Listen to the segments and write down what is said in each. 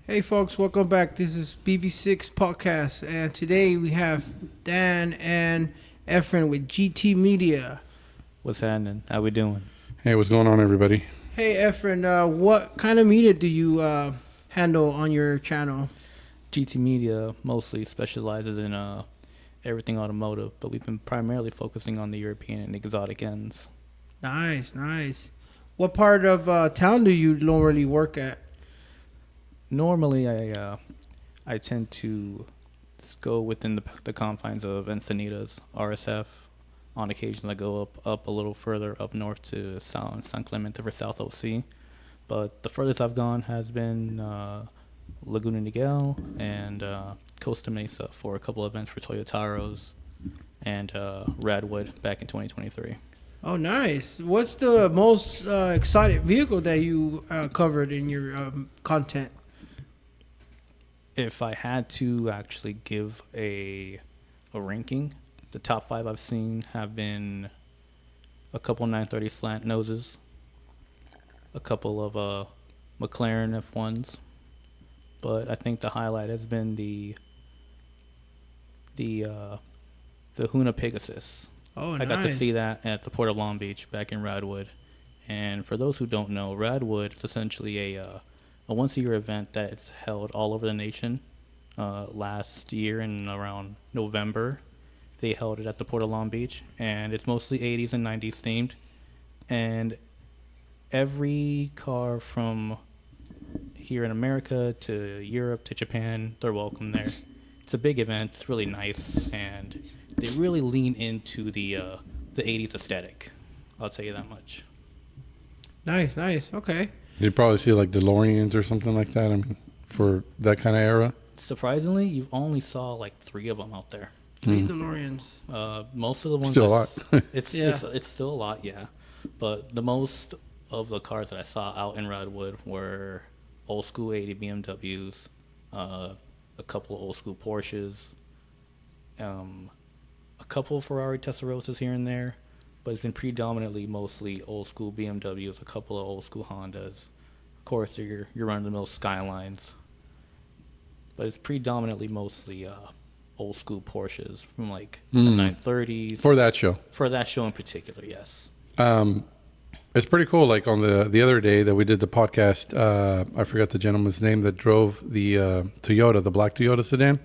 Hey folks, welcome back. This is bb6 podcast, and today we have Dan and Efren with GT Media. What's happening? How we doing? Hey, what's going on, everybody? Hey Efren, what kind of media do you handle on your channel? GT Media mostly specializes in everything automotive, but we've been primarily focusing on the European and exotic ends. Nice. What part of town do you normally work at? Normally, I tend to go within the confines of Encinitas, RSF. On occasion, I go up a little further up north to San Clemente for South OC. But the furthest I've gone has been Laguna Niguel and Costa Mesa for a couple of events for Toyotaros and Radwood back in 2023. Oh, nice. What's the most exciting vehicle that you covered in your content? If I had to actually give a ranking, the top 5 I've seen have been a couple 930 slant noses, a couple of McLaren F1s, but I think the highlight has been the Huna Pegasus. Oh, I nice. got to see that at the Port of Long Beach back in Radwood. And for those who don't know, Radwood is essentially a once-a-year event that's held all over the nation. Last year in around November, they held it at the Port of Long Beach, and it's mostly 80s and 90s themed. And every car from here in America to Europe to Japan, they're welcome there. It's a big event. It's really nice, and they really lean into the 80s aesthetic. I'll tell you that much. Nice. Okay. You'd probably see like DeLoreans or something like that. I mean, for that kind of era. Surprisingly, you only saw like 3 of them out there. 3 DeLoreans. Most of the ones Still a lot. it's still a lot, yeah. But the most of the cars that I saw out in Radwood were old school 80 BMWs, a couple of old school Porsches, a couple Ferrari Testarossas here and there, but it's been predominantly mostly old school BMWs, a couple of old school Hondas. Of course, your run-of-the-mill Skylines, but it's predominantly mostly old school Porsches from like the 930s. For that show. For that show in particular, yes. It's pretty cool. Like on the other day that we did the podcast, I forgot the gentleman's name that drove the Toyota, the black Toyota sedan.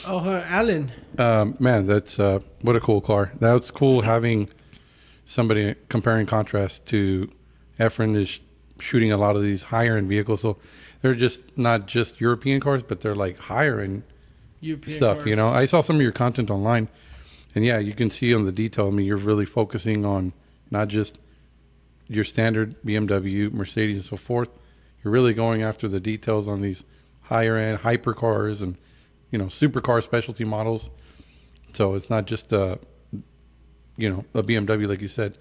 Oh, Alan. Man, that's what a cool car. That's cool having somebody comparing contrast to Efren is shooting a lot of these higher end vehicles. So they're just not just European cars, but they're like higher end European stuff. cars. You know, I saw some of your content online, and yeah, you can see on the detail. I mean, you're really focusing on not just your standard BMW, Mercedes, and so forth. You're really going after the details on these higher end hypercars and supercar specialty models. So it's not just a BMW like you said,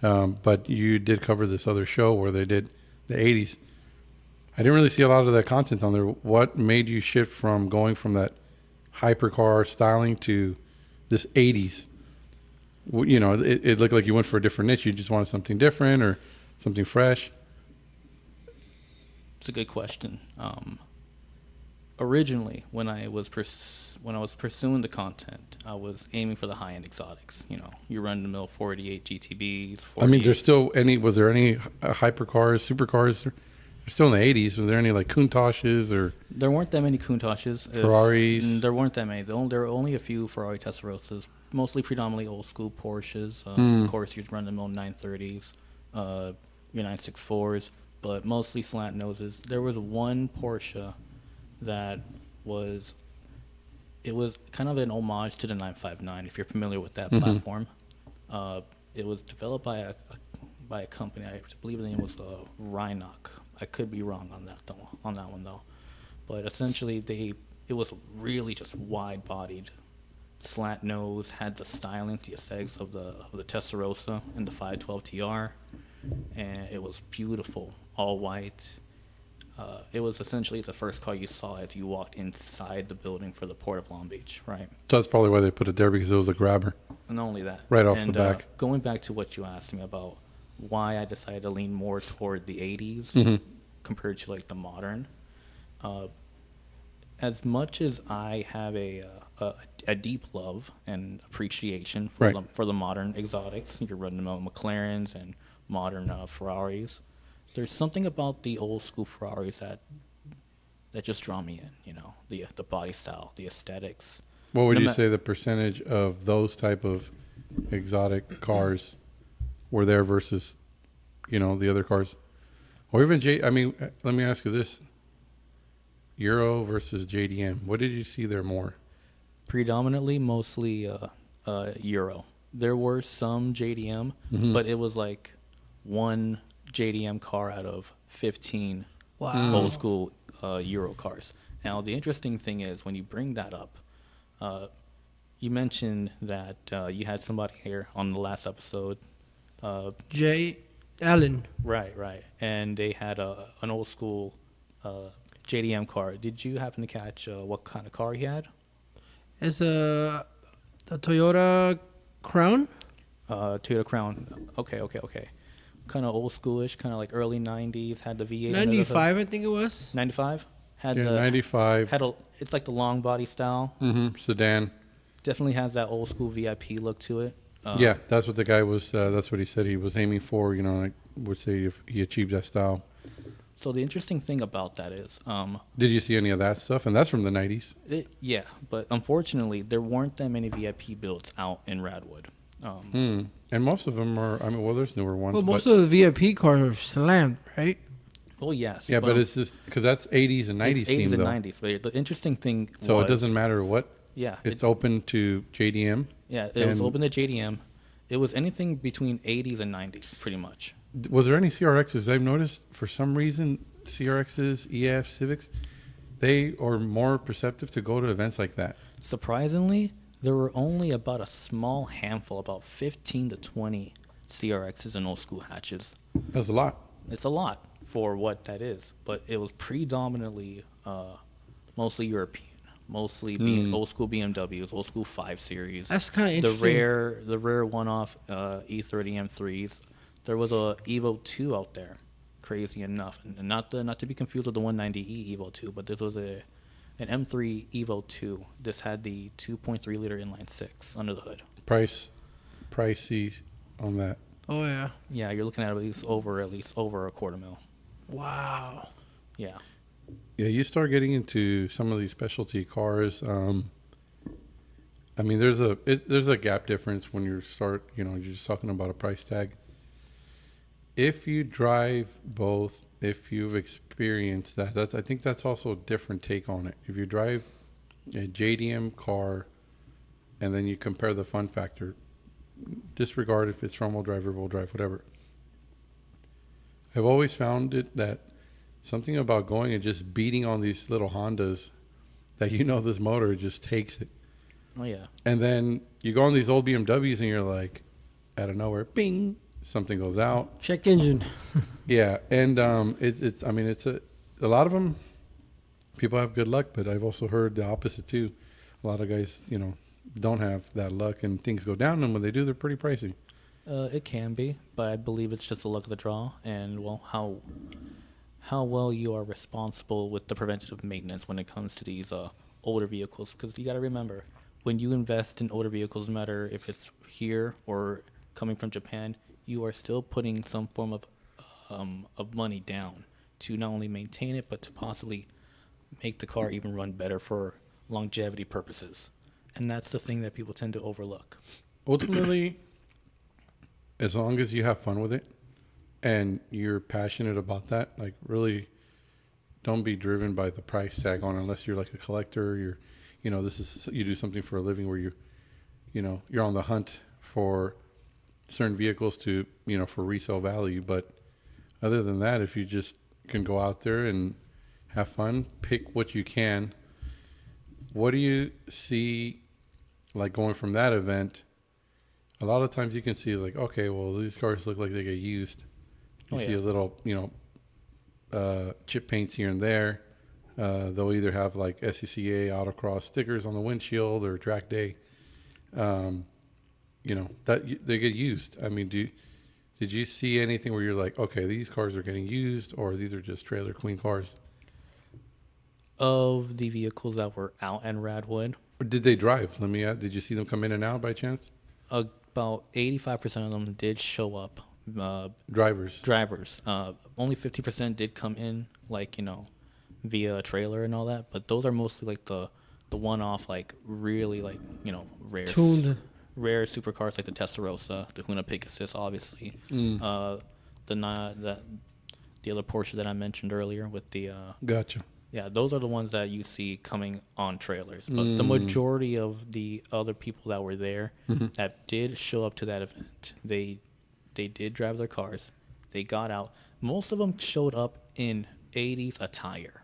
but you did cover this other show where they did the 80s. I didn't really see a lot of that content on there. What made you shift from going from that hypercar styling to this 80s? It looked like you went for a different niche. You just wanted something different or something fresh. It's a good question. Originally, when I was pursuing the content, I was aiming for the high-end exotics. You run-of-the-mill 488 GTBs. 48. I mean, was there any hypercars, supercars? They're still in the 80s. Was there any like Countachs or? There weren't that many Countachs. Ferraris? There weren't that many. There were only a few Ferrari Testarossas, mostly predominantly old school Porsches. Of course, your run-of-the-mill 930s, your 964s, but mostly slant noses. There was one Porsche that was kind of an homage to the 959, if you're familiar with that platform. It was developed by a company. I believe the name was Rhinoc. I could be wrong on that one though. But essentially, it was really just wide-bodied, slant nose, had the stylings, the aesthetics of the Testarossa and the 512 TR, and it was beautiful, all white. It was essentially the first car you saw as you walked inside the building for the Port of Long Beach, right? So that's probably why they put it there, because it was a grabber. And not only that. Right off the back. Going back to what you asked me about why I decided to lean more toward the 80s compared to like the modern. as much as I have a deep love and appreciation Right. for the modern exotics, your run-of-the-mill McLarens and modern Ferraris, there's something about the old school Ferraris that just draw me in. You know, the body style, the aesthetics. What would No you ma- say the percentage of those type of exotic cars were there versus, the other cars? Or even I mean, let me ask you this. Euro versus JDM. What did you see there more? Predominantly, mostly Euro. There were some JDM, Mm-hmm. but it was like one JDM car out of 15 Wow. old school Euro cars. Now, the interesting thing is when you bring that up, you mentioned that you had somebody here on the last episode. Jay Allen. Right. And they had an old school JDM car. Did you happen to catch what kind of car he had? It's a Toyota Crown. Toyota Crown. Okay. Kind of old schoolish, kind of like early 90s. Had the V8. under the hood. 95, I think it was. 95. Had Yeah, the 95. It's like the long body style. Mm-hmm. Sedan. Definitely has that old school VIP look to it. Yeah, that's what the guy was. That's what he said he was aiming for. I would say if he achieved that style. So the interesting thing about that is, Did you see any of that stuff? And that's from the 90s. yeah, but unfortunately there weren't that many VIP builds out in Radwood. And most of them are. I mean, well, there's newer ones. Well, most but, of the VIP cars are slammed, right? Well, yes. yeah, but it's just because that's 80s and 90s it's 80s team and though. 90s. But the interesting thing So was, it doesn't matter what. Yeah, It's open to JDM. it was and- open to JDM. It was anything between 80s and 90s, pretty much. Was there any CRXs? I've noticed for some reason CRXs, EF, Civics, they are more perceptive to go to events like that. Surprisingly, there were only about a small handful, about 15 to 20 CRXs and old school hatches. That's a lot. It's a lot for what that is, but it was predominantly mostly European, mostly old school BMWs, old school 5 Series. That's kind of the interesting. rare one-off E30 M3s. There was a Evo 2 out there, crazy enough, and not to be confused with the 190e Evo 2, but this was an M3 Evo 2. This had the 2.3 liter inline 6 under the hood. Pricey on that. Oh yeah. Yeah, you're looking at least over a $250,000. Wow. Yeah. Yeah, you start getting into some of these specialty cars. I mean, there's a gap difference when you're just talking about a price tag. If you drive both, if you've experienced that, I think that's also a different take on it. If you drive a JDM car and then you compare the fun factor, disregard if it's front wheel drive, rear wheel drive, whatever. I've always found it that something about going and just beating on these little Hondas that this motor just takes it. Oh yeah. And then you go on these old BMWs and you're like, out of nowhere, bing, something goes out. Check engine. Yeah, and it's a lot of them. People have good luck, but I've also heard the opposite too. A lot of guys, don't have that luck, and things go down. And when they do, they're pretty pricey. It can be, but I believe it's just the luck of the draw, and how well you are responsible with the preventative maintenance when it comes to these older vehicles. Because you got to remember, when you invest in older vehicles, no matter if it's here or coming from Japan, you are still putting some form of money down to not only maintain it, but to possibly make the car even run better for longevity purposes. And that's the thing that people tend to overlook. Ultimately, as long as you have fun with it and you're passionate about that, like really don't be driven by the price tag on, unless you're like a collector, you do something for a living where you're on the hunt for certain vehicles to, for resale value. But other than that, if you just can go out there and have fun, pick what you can. What do you see, like going from that event? A lot of times you can see like, okay, well, these cars look like they get used. You see a little, chip paints here and there. They'll either have like SCCA autocross stickers on the windshield or track day. That they get used. I mean, did you see anything where you're like, okay, these cars are getting used, or these are just trailer queen cars? of the vehicles that were out in Radwood, Or did they drive? Let me ask. Did you see them come in and out by chance? about 85% of them did show up. Drivers. Only 50% did come in, like, via a trailer and all that. But those are mostly like the one-off, like really like rare Tuned. rare supercars like the Testarossa, the Huna Pegasus, obviously. The other Porsche that I mentioned earlier with the Gotcha. yeah, those are the ones that you see coming on trailers. But the majority of the other people that were there that did show up to that event, they did drive their cars. They got out. Most of them showed up in 80s attire.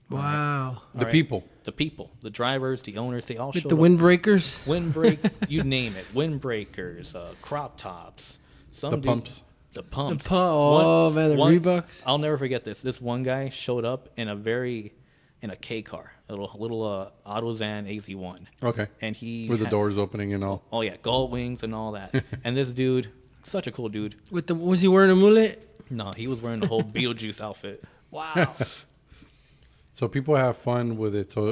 Wow. The people. The people, the drivers, the owners, they all With showed the up. windbreakers. Windbreak, you name it. Windbreakers, crop tops. The pumps. The pumps. Oh, man, the Reeboks. I'll never forget this. This one guy showed up in a K car, a little AutoZan AZ1. Okay. And he With the doors opening and all. Oh yeah, gull wings and all that. And this dude, such a cool dude. Was he wearing a mullet? No, he was wearing the whole Beetlejuice outfit. Wow. So people have fun with it. So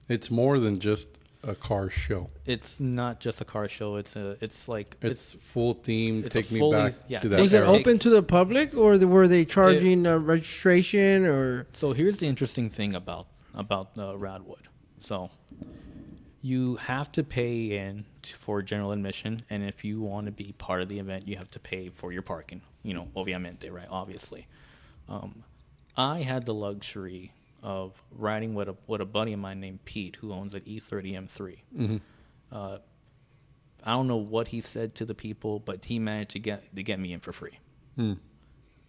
it's more than just a car show. It's not just a car show. It's full theme. it's Take a me fully- back yeah, to that. take- Was it era. open to the public, or were they charging registration? Or So here's the interesting thing about Radwood. So you have to pay in for general admission, and if you want to be part of the event, you have to pay for your parking. Obviamente, right? Obviously. I had the luxury of riding with a buddy of mine named Pete, who owns an E30 M3. I don't know what he said to the people, but he managed to get me in for free.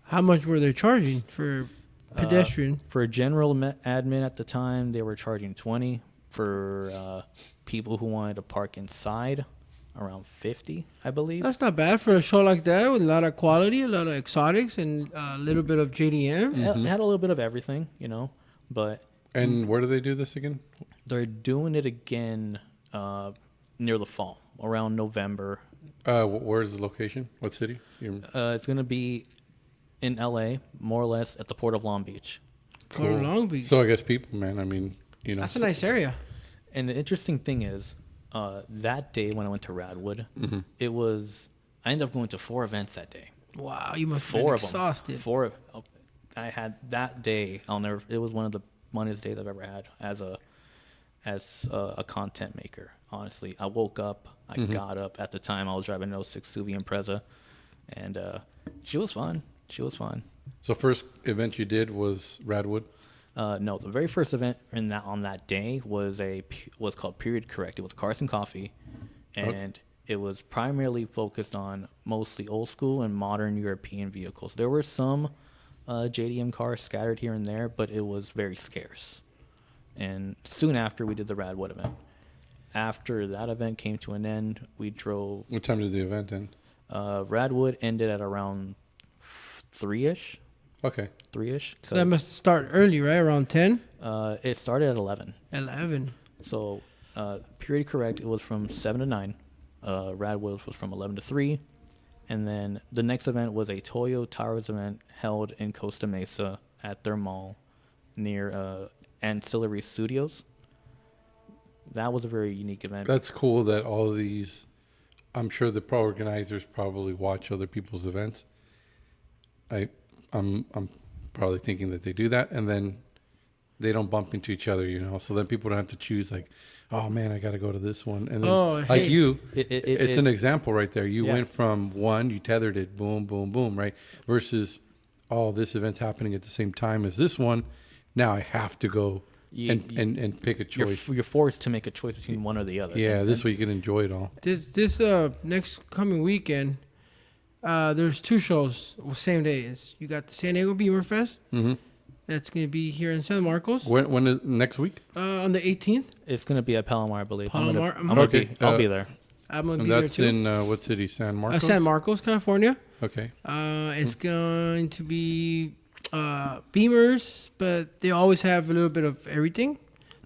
how much were they charging for pedestrian? For a general admin at the time, they were charging $20. For people who wanted to park inside, around $50, I believe. That's not bad for a show like that with a lot of quality, a lot of exotics, and a little bit of JDM. It had a little bit of everything, but And where do they do this again? they're doing it again near the fall, around November. Where's the location? What city? It's going to be in LA, more or less at the Port of Long Beach. Or Long Beach. So I guess people, man. I mean, That's a nice area. And the interesting thing is, that day when I went to Radwood, I ended up going to 4 events that day. Wow, you must have Four been of them. exhausted. I had that day. It was one of the funnest days I've ever had as a content maker. Honestly, I woke up. I got up. At the time, I was driving an 06 Subi Impreza, and she was fun. So first event you did was Radwood. No, the very first event on that day was called Period Correct. It was Cars and Coffee, and it was primarily focused on mostly old school and modern European vehicles. There were some JDM cars scattered here and there, but it was very scarce. And soon after, we did the Radwood event. After that event came to an end, we drove. What time did the event end? Radwood ended at around 3-ish. Okay. 3-ish. So that must start early, right? Around 10? It started at 11. 11. So, Period Correct, it was from 7 to 9. Radwood was from 11 to 3. And then the next event was a Toyo Towers event held in Costa Mesa at their mall near Ancillary Studios. That was a very unique event. That's cool that all of these, I'm sure the pro organizers probably watch other people's events. I'm probably thinking that they do that, and then they don't bump into each other, So then people don't have to choose like, oh man, I got to go to this one. And then it's an example right there. You went from one, you tethered it, boom, boom, boom, right? Versus, oh, this event's happening at the same time as this one. Now I have to go and pick a choice. You're forced to make a choice between one or the other. Yeah, this way you can enjoy it all. This next coming weekend, there's 2 shows same day. You got the San Diego Beamer Fest. That's going to be here in San Marcos. When is next week? On the 18th. It's going to be at Palomar, I believe. Palomar? I'll be there. I'm going to And be there that's too. in what city? San Marcos? San Marcos, California. Okay. It's going to be Beamers, but they always have a little bit of everything.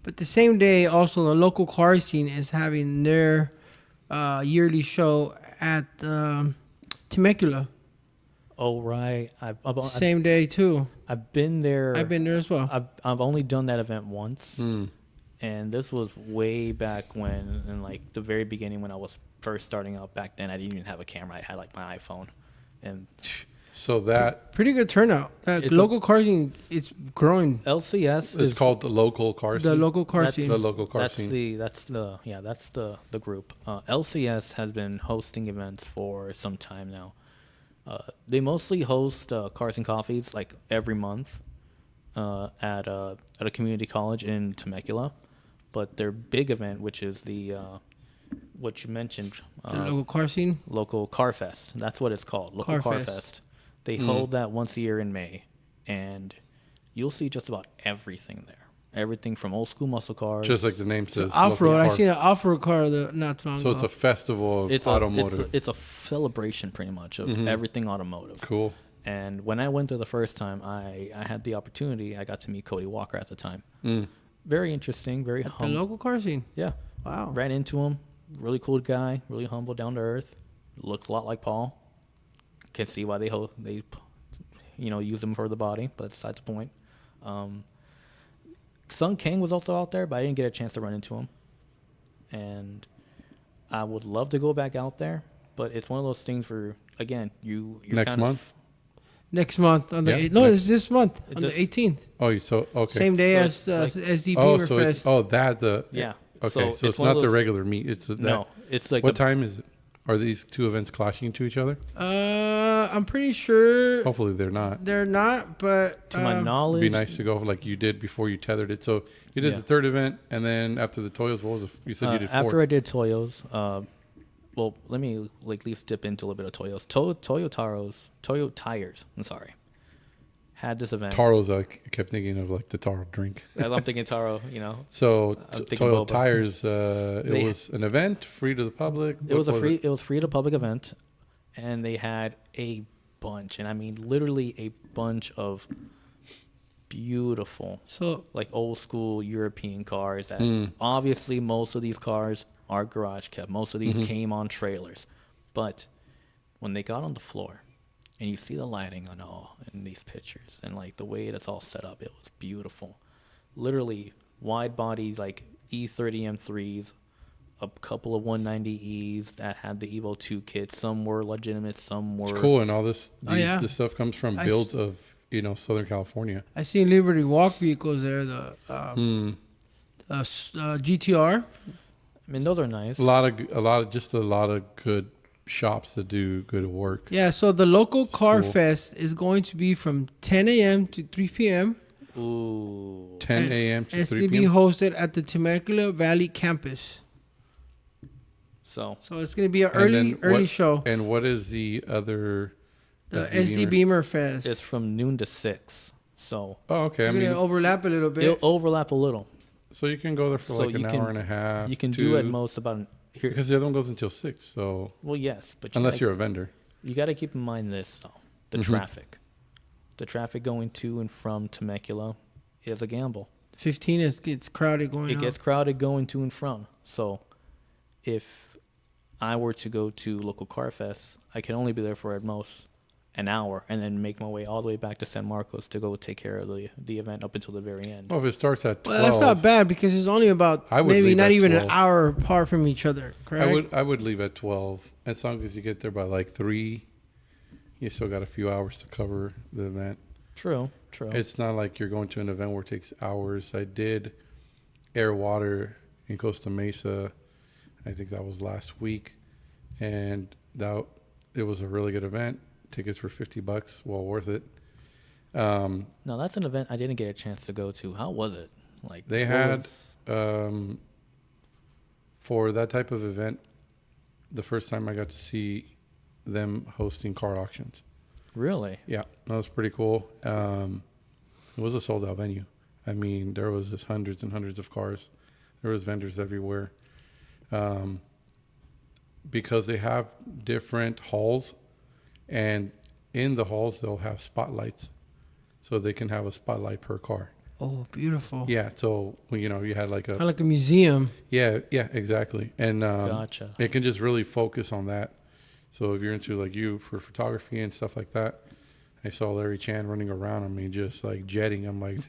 But the same day, also the local car scene is having their yearly show at Temecula. Oh right, Same day too. I've been there. I've been there as well. I've only done that event once, Mm. and this was way back when, in like the very beginning when I was first starting out. Back then, I didn't even have a camera. I had like my iPhone, and So that Pretty good turnout. That It's local car scene, it's growing. LCS is called the local car The scene. local car That's scene. The local car that's scene. that's the group. LCS has been hosting events for some time now. They mostly host cars and coffees like every month at a community college in Temecula, but their big event, which is the what you mentioned, The local car scene. local car fest. That's what it's called, local Car car Fest. fest. They hold that once a year in May, and you'll see just about everything there. Everything from old school muscle cars. Just like the name says. Off road. local I car. seen an off road car not too long So ago. it's a festival of automotive. It's a celebration pretty much of everything automotive. Cool. And when I went there the first time, I had the opportunity. I got to meet Cody Walker at the time. Very interesting. Very the humble. local car scene. Yeah. Wow. Ran into him. Really cool guy. Really humble, down to earth. Looked a lot like Paul. Can see why they use him for the body, but that's the point. Sung King was also out there, but I didn't get a chance to run into him. And I would love to go back out there, but it's one of those things where, again, you're Next kind month? Next month on the Yeah, no, next- it's this month It's on the just- 18th. Oh, so okay. Same day So as it's SD Oh, Beamer so Fest. it's that the Yeah. Okay, so it's one of not the those- regular meet. It's that, No, it's like what time is it? Are these two events clashing to each other? I'm pretty sure Hopefully they're not. they're not, but to my It'd knowledge. be nice to go like you did before you tethered it. So you did Yeah. the third event, and then after the Toyos, what was you said you did four? After I did Toyos, well, let me like at least dip into a little bit of Toyos. Toyo Tires. I'm sorry. Had this event. Taros, I kept thinking of like the Taro drink. As I'm thinking Taro, So I'm thinking Toyo boba. Tires, it They- was an event free to the public. It was What it was free to public event, and they had a bunch, and I mean literally a bunch of beautiful, so like old school European cars that Mm. obviously most of these cars are garage kept. Most of these Mm-hmm. came on trailers, but when they got on the floor and you see the lighting on all in these pictures and like the way it's all set up, it was beautiful. Literally wide body like E30 M3s, a couple of 190Es that had the Evo 2 kits. Some were legitimate, some were It's cool, and all this yeah. this stuff comes from I builds of Southern California. I seen Liberty Walk vehicles there. The GTR. I mean, those are nice. A lot of good shops that do good work. Yeah, so the local car Cool. fest is going to be from 10 a.m. to 3 p.m. Ooh. 10 And a.m. to It's 3 going to be p.m. hosted at the Temecula Valley campus. So So it's going to be an And then early what- show. And what is the other? The SD Beamer Fest. it's from noon to 6. So Oh, okay. I They're going mean, to overlap a little bit. it'll overlap a little. so you can go there for So like an you hour can- and a half. You can two, do at most about here. because the other one goes until 6. So Well, yes, but unless you're a vendor, you got to keep in mind this though: the Mm-hmm. traffic. The traffic going to and from Temecula is a gamble. 15 gets crowded going It on. gets crowded going to and from. So, if I were to go to local car fest, I can only be there for at most an hour, and then make my way all the way back to San Marcos to go take care of the event up until the very end. well, if it starts at 12, Well, that's not bad because it's only about I would maybe leave not at even 12. an hour apart from each other, correct? I would leave at 12 as long as you get there by like 3. You still got a few hours to cover the event. True. It's not like you're going to an event where it takes hours. I did Air Water in Costa Mesa. I think that was last week, and it was a really good event. Tickets were $50, well worth it. No, that's an event I didn't get a chance to go to. How was it? Like They what had was- for that type of event, the first time I got to see them hosting car auctions. really. Yeah, that was pretty cool. It was a sold out venue. I mean, there was just hundreds and hundreds of cars. There was vendors everywhere. Because they have different halls, and in the halls they'll have spotlights, so they can have a spotlight per car. Oh, beautiful. Yeah, so you had like Kind of like a museum. yeah, exactly, and Gotcha. it can just really focus on that. So if you're into like for photography and stuff like that, I saw Larry Chan running around. I mean, just like jetting. I'm like,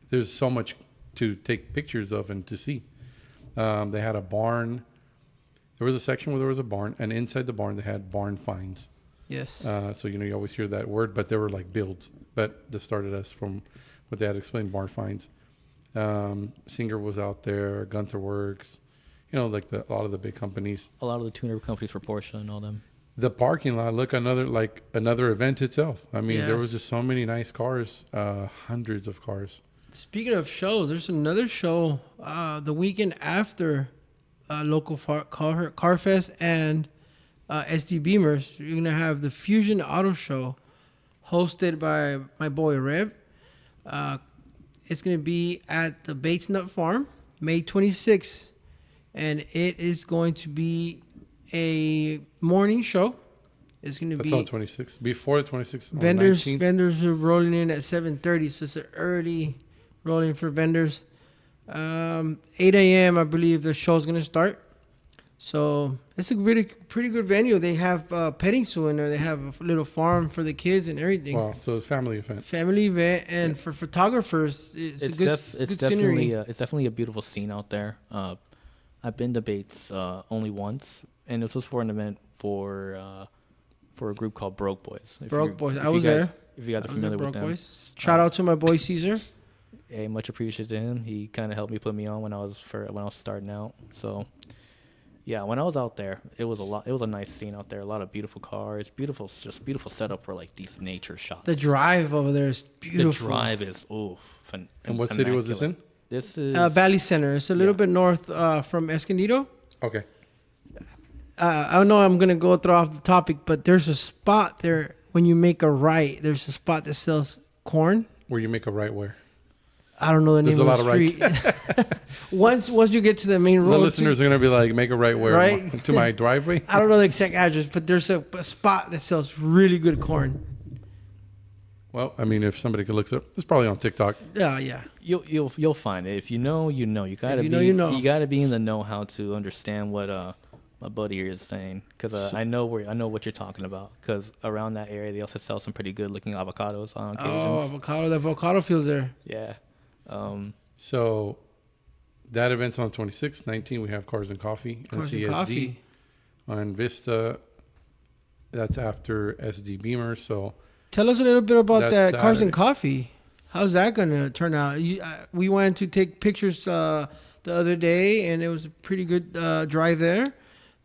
there's so much to take pictures of and to see. They had a barn. There was a section where there was a barn, and inside the barn they had barn finds. Yes. So you always hear that word, but they were like builds. But that started us from what they had explained, barn finds. Singer was out there, Gunther Works, like a lot of the big companies. A lot of the tuner companies for Porsche and all them. The parking lot, look, another event itself. I mean, there Yes. was just so many nice cars, hundreds of cars. Speaking of shows, there's another show the weekend after local car fest and SD Beamers. You're gonna have the Fusion Auto Show, hosted by my boy Rev. It's gonna be at the Bates Nut Farm, May 26th, and it is going to be a morning show. It's gonna That's be on 26th. Before the 26th, on vendors. 19th. Vendors are rolling in at 7:30, so it's an early rolling for vendors. 8 a.m. I believe the show's gonna start. So it's a pretty good venue. They have petting zoo in there. They have a little farm for the kids and everything. Wow, so it's a family event. Family event, and for photographers, it's good definitely scenery. it's definitely a beautiful scene out there. I've been to Bates only once, and this was for an event for a group called Broke Boys. Broke Boys. I was there. If you guys are familiar with them, Shout out to my boy Caesar. hey, much appreciated to him. He kind of helped me put me on when I was starting out. So yeah, when I was out there, it was a nice scene out there. A lot of beautiful cars, beautiful setup for like these nature shots. The drive over there is beautiful. The drive is And what city was this in? This is Valley Center. It's a little bit north from Escondido. Okay. I know I'm gonna go throw off the topic, but there's a spot there when you make a right. There's a spot that sells corn. Where you make a right where? I don't know the There's name a of lot the of street. once you get to the main road, The listeners are going to be like, make a right where? Right? To my driveway? I don't know the exact address, but there's a spot that sells really good corn. Well, I mean, if somebody could look it up, it's probably on TikTok. Yeah. You'll find it. If you know, you know. You gotta If you know, you know. You gotta be in the know how to understand what my buddy here is saying, because I know what you're talking about. Because around that area, they also sell some pretty good looking avocados on occasions. Avocado. The avocado fields there. Yeah. So that event's on 26th. 19, we have Cars and Coffee and Cars and CSD. Coffee. On Vista, that's after SD Beamer. So Tell us a little bit about That's that Cars and Saturday. Coffee. How's that gonna turn out? We went to take pictures the other day, and it was a pretty good drive there.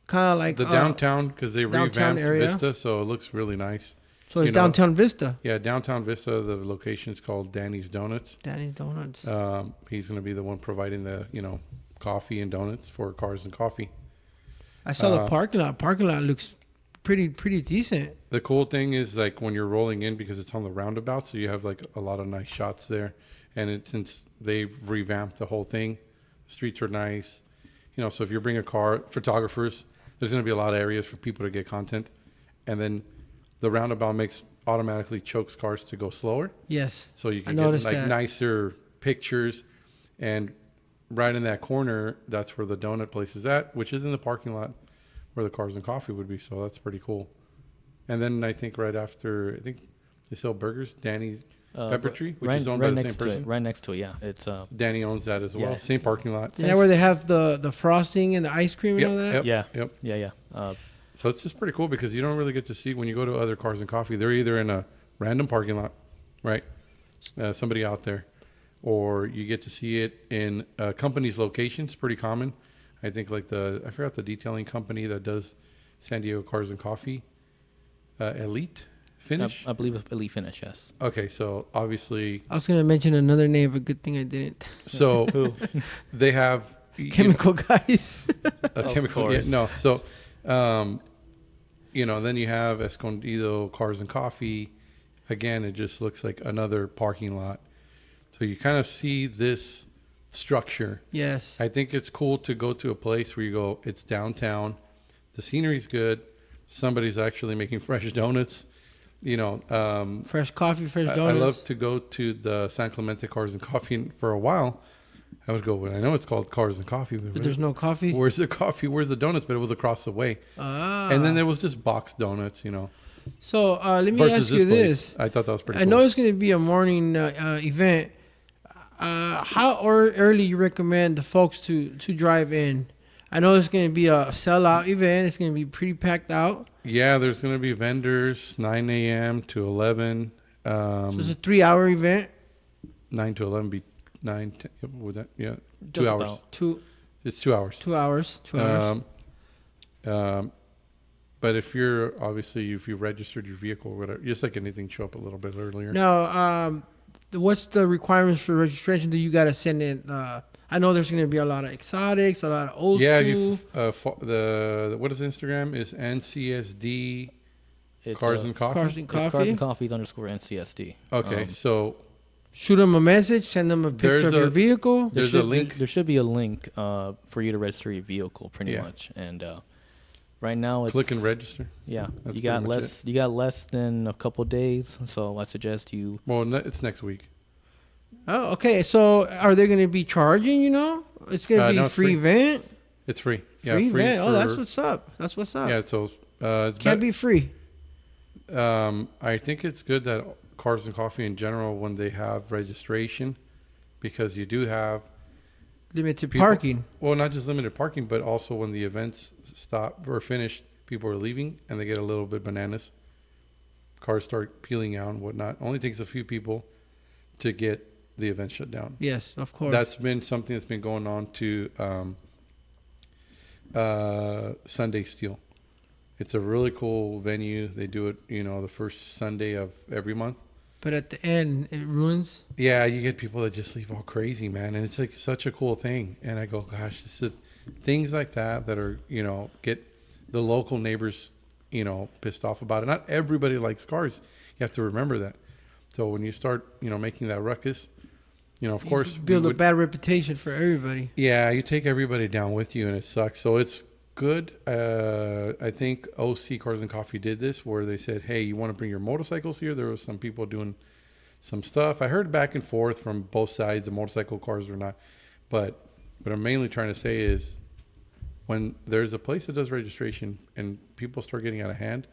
Kind of like the downtown, because they downtown revamped area. Vista, so it looks really nice. So it's you know, downtown Vista. Yeah, downtown Vista. The location is called Danny's Donuts. Danny's Donuts. He's going to be the one providing the coffee and donuts for Cars and Coffee. I saw the parking lot. Parking lot looks pretty decent. The cool thing is like when you're rolling in, because it's on the roundabout, so you have like a lot of nice shots there. And since they've revamped the whole thing, the streets are nice. So if you bring a car, photographers, there's going to be a lot of areas for people to get content. And then the roundabout automatically chokes cars to go slower. Yes. So you I can get noticed like that. nicer pictures. And right in that corner, that's where the donut place is at, which is in the parking lot where the Cars and Coffee would be. So that's pretty cool. And then I think right after, they sell burgers, Danny's Pepper Tree, which is owned by the same person. Right next to it, yeah. It's Danny owns that as well. Yeah. Same parking lot. Is that where they have the frosting and the ice cream and all that? Yep. yeah. So it's just pretty cool because you don't really get to see when you go to other Cars and Coffee. They're either in a random parking lot, right? Somebody out there, or you get to see it in a company's location. It's pretty common. I think like I forgot the detailing company that does San Diego Cars and Coffee, Elite Finish. I believe it's Elite Finish, yes. Okay, so obviously, I was gonna mention another name, but good thing I didn't. so they have Chemical guys. a Of chemical. Yeah, course. no, so then you have Escondido Cars and Coffee. Again, it just looks like another parking lot. So you kind of see this structure. Yes. I think it's cool to go to a place where you go, it's downtown, the scenery's good, somebody's actually making fresh donuts. Fresh coffee, fresh I donuts. love to go to the San Clemente Cars and Coffee, and for a while I would go, well, I know it's called Cars and Coffee, but there's no coffee. where's the coffee? Where's the donuts? But it was across the way. Ah. And then there was just boxed donuts, So let me Versus ask you place. this. I thought that was pretty I cool. know it's going to be a morning event. How early you recommend the folks to drive in? I know it's going to be a sellout event. It's going to be pretty packed out. Yeah, there's going to be vendors 9 a.m. to 11. So it's a 3-hour event. 9 to 11 be 9, 10, would that? Yeah, Just 2 hours. about. It's 2 hours. 2 hours. 2 hours. But if you registered your vehicle or whatever, just like anything, show up a little bit earlier. Now, what's the requirements for registration that you got to send in? I know there's going to be a lot of exotics, a lot of old school. What is Instagram? Is NCSD It's Cars and Coffee? Cars and It's Coffee. Cars and Coffees _ NCSD. Okay, so Shoot them a message, send them a picture of your vehicle. There's a link. There should be a link for you to register your vehicle, pretty Yeah. much. And right now, it's Click and register. Yeah, That's you got pretty much less. You got less than a couple days, so I suggest you. Well, it's next week. Oh, okay. So are they going to be charging? It's going to be no, a it's free free. event. It's free. Free event. Oh, that's what's up. That's what's up. Yeah, so it's Can't be free. I think it's good that Cars and Coffee in general, when they have registration, because you do have Limited people- parking. Well, not just limited parking, but also when the events stop or finished, people are leaving and they get a little bit bananas. Cars start peeling out and whatnot. Only takes a few people to get the event shut down. Yes, of course. That's been something that's been going on to Sunday Steel. It's a really cool venue. They do it, the first Sunday of every month. But at the end, it ruins. Yeah, you get people that just leave all crazy, man, and it's like such a cool thing. And I go, gosh, things like that are, get the local neighbors, pissed off about it. Not everybody likes cars. You have to remember that. So when you start, making that ruckus, of course, Build a bad reputation for everybody. Yeah, you take everybody down with you, and it sucks. So it's good. I think OC Cars and Coffee did this, where they said, hey, you want to bring your motorcycles here? There was some people doing some stuff. I heard back and forth from both sides, the motorcycle cars or not. But what I'm mainly trying to say is, when there's a place that does registration and people start getting out of hand,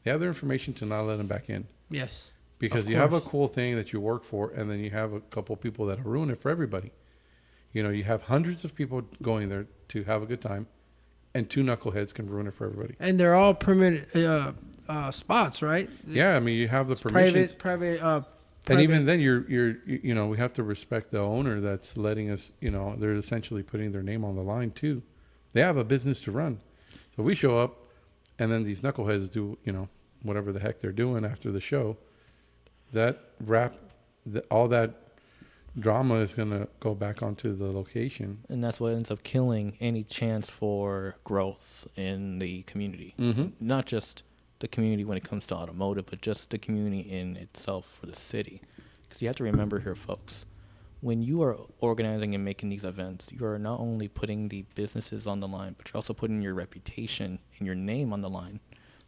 they have their information to not let them back in. Yes. Because you have a cool thing that you work for, and then you have a couple people that ruin it for everybody. You have hundreds of people going there to have a good time, and 2 knuckleheads can ruin it for everybody. And they're all permitted spots, right? Yeah, I mean, you have the permissions. Private. And even then, you're we have to respect the owner that's letting us, they're essentially putting their name on the line too. They have a business to run. So we show up, and then these knuckleheads do, whatever the heck they're doing after the show. All that drama is going to go back onto the location. And that's what ends up killing any chance for growth in the community. Mm-hmm. Not just the community when it comes to automotive, but just the community in itself for the city. Because you have to remember here, folks, when you are organizing and making these events, you are not only putting the businesses on the line, but you're also putting your reputation and your name on the line.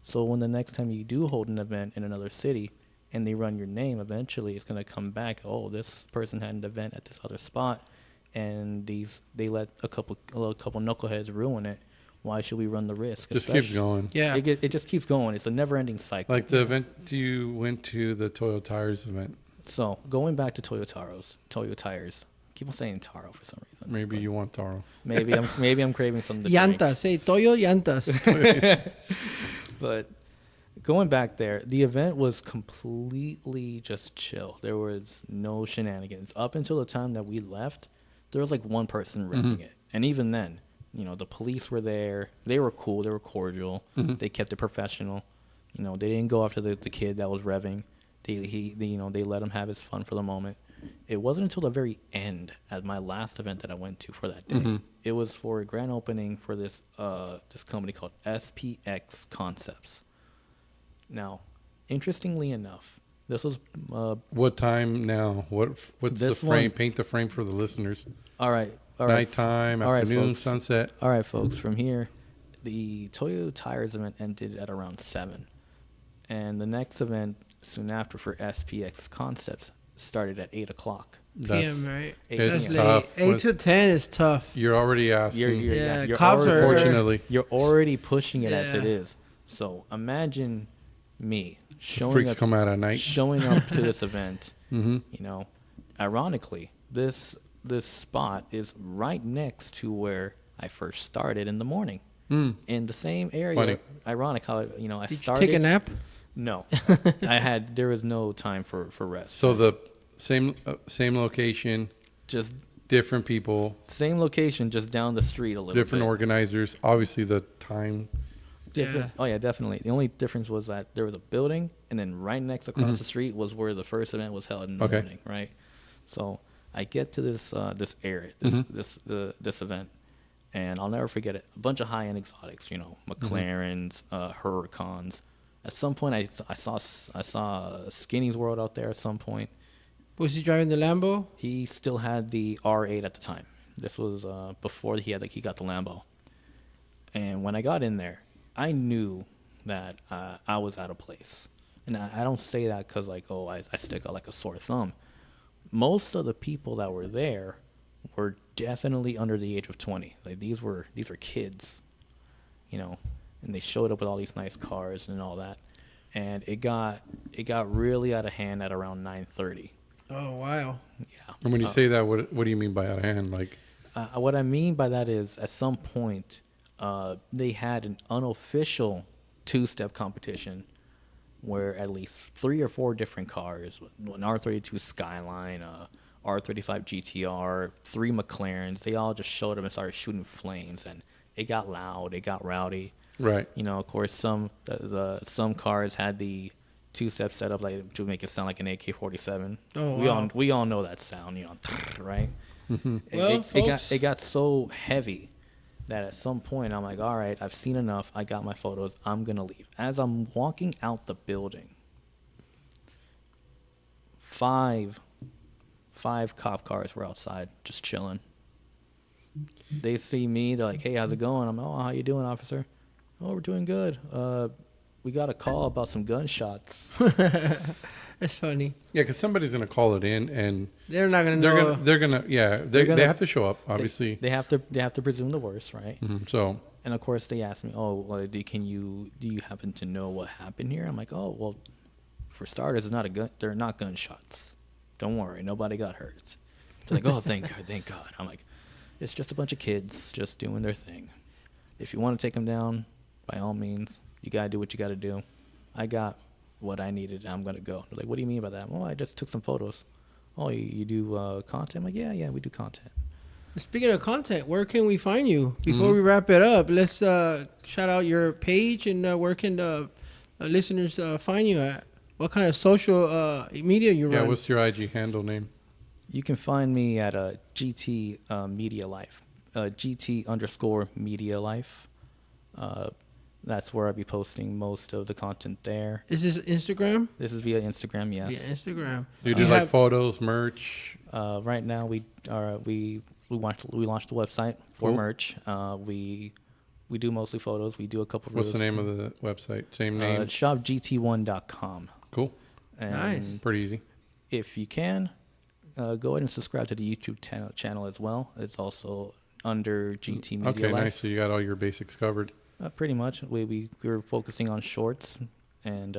So when the next time you do hold an event in another city and they run your name, eventually it's going to come back, oh, this person had an event at this other spot, and they let a couple knuckleheads ruin it. Why should we run the risk? Just keeps going. Yeah. It just keeps going. It's a never-ending cycle. Like the event you went to, the Toyo Tires event. So going back to Toyo Tires. Keep on saying Taro for some reason. Maybe you want Taro. Maybe I'm craving something to drink. Llantas. Say Toyo Llantas. But going back there, the event was completely just chill. There was no shenanigans. Up until the time that we left, there was like one person repping it. And even then, the police were there. They were cool. They were cordial. Mm-hmm. They kept it professional. They didn't go after the kid that was revving. They let him have his fun for the moment. It wasn't until the very end at my last event that I went to for that day. Mm-hmm. It was for a grand opening for this company called SPX Concepts. Now, interestingly enough, this was What time now? What's the This frame? one- Paint the frame for the listeners. all right. Nighttime, All right, afternoon, folks. sunset. All right, folks. From here, the Toyo Tires event ended at around 7, and the next event soon after for SPX Concepts started at 8 o'clock. PM, right? 8 It's That's p.m. tough. late. 8 to 10 is tough. You're already asking. Cops are- Unfortunately. You're already pushing it as Yeah. it is. So imagine me The showing freaks up, come out at night. showing up to this event. Mm-hmm. You know, ironically, this spot is right next to where I first started in the morning. Mm. In the same area. Funny. Ironic how I Did started. you take a nap? No, there was no time for rest. So the same location, just different people, same location, just down the street a little different bit. organizers. Obviously, the time. Different. Yeah. Oh yeah, definitely. The only difference was that there was a building, and then right next across the street was where the first event was held in the morning. Right. So I get to this area, this event, and I'll never forget it. A bunch of high-end exotics, you know, McLarens, Huracans. At some point, I saw Skinny's World out there. At some point, Was he driving the Lambo? he still had the R8 at the time. This was before he got the Lambo. And when I got in there, I knew that I was out of place. And I don't say that because I stick out like a sore thumb. Most of the people that were there were definitely under the age of 20. Like these were kids, you know, and they showed up with all these nice cars and all that. And it got really out of hand at around 9:30. Oh wow! Yeah. And when you say that, what do you mean by out of hand? Like, What I mean by that is, at some point, they had an unofficial two-step competition where at least 3 or 4 different cars, an R32 Skyline, R35 GTR, 3 McLarens, they all just showed up and started shooting flames, and it got loud, it got rowdy. right? You know, of course, some cars had the two-step setup like to make it sound like an AK-47. Oh, wow. We all know that sound, you know, right? Well, folks. It got so heavy that at some point I'm like, all right, I've seen enough. I got my photos. I'm gonna leave. As I'm walking out the building, five cop cars were outside just chilling. They see me. They're like, hey, how's it going? I'm like, oh, how you doing, officer? Oh, we're doing good. We got a call about some gunshots. That's funny. Yeah, because somebody's gonna call it in, and They're not gonna they're know. gonna they're gonna yeah they have to show up, obviously. They have to presume the worst, right? So And of course, they asked me, "Oh, well, do you happen to know what happened here?" I'm like, "Oh, well, for starters, it's not a gun. They're not gunshots. Don't worry, nobody got hurt." They're like, "Oh, thank God, thank God." I'm like, "It's just a bunch of kids just doing their thing. If you want to take them down, by all means, you gotta do what you gotta do. I got what I needed. I'm gonna go." They're like, "What do you mean by that?" "Well, I just took some photos." "Oh, you do content?" I'm like, "Yeah, we do content." Speaking of content, where can we find you? Before we wrap it up, let's shout out your page and where can the listeners find you at? What kind of social media you run? yeah, what's your IG handle name? You can find me at GT Media Life, GT_Media Life. That's where I'll be posting most of the content there. Is this Instagram? This is via Instagram, yes. Yeah, Instagram. Do you do like photos, merch? Right now we launched the website for Cool. merch. We do mostly photos. We do a couple of What's the name of the website? Same name. shopgt1.com. Cool. And Nice. Pretty easy. if you can, go ahead and subscribe to the YouTube channel as well. It's also under GT Media Okay, Life. nice. So you got all your basics covered. Pretty much. We're focusing on shorts and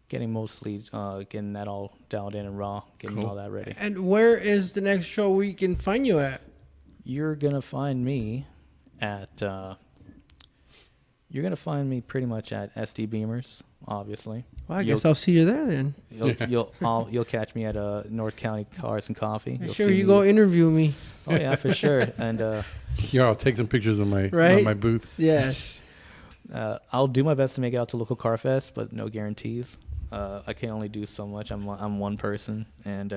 getting that all dialed in and raw, getting Cool. all that ready. And where is the next show we can find you at? You're gonna find me at pretty much at SD Beamers, obviously. Well, I guess I'll see you there then. You'll catch me at North County Cars and Coffee. You'll Sure, see you me- go interview me. Oh yeah, for sure. And Yeah, I'll take some pictures of my Right? my booth. Yes. I'll do my best to make it out to local car fest, but no guarantees. I can only do so much. I'm one person, and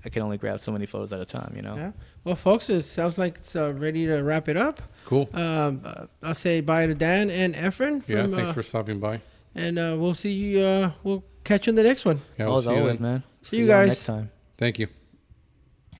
I can only grab so many photos at a time. You know. Yeah. Well, folks, it sounds like it's ready to wrap it up. Cool. I'll say bye to Dan and Efren. Yeah, From, thanks for stopping by. and we'll see you. We'll catch you in the next one. Yeah, we'll As see you always, then. man. See you y'all guys. next time. Thank you.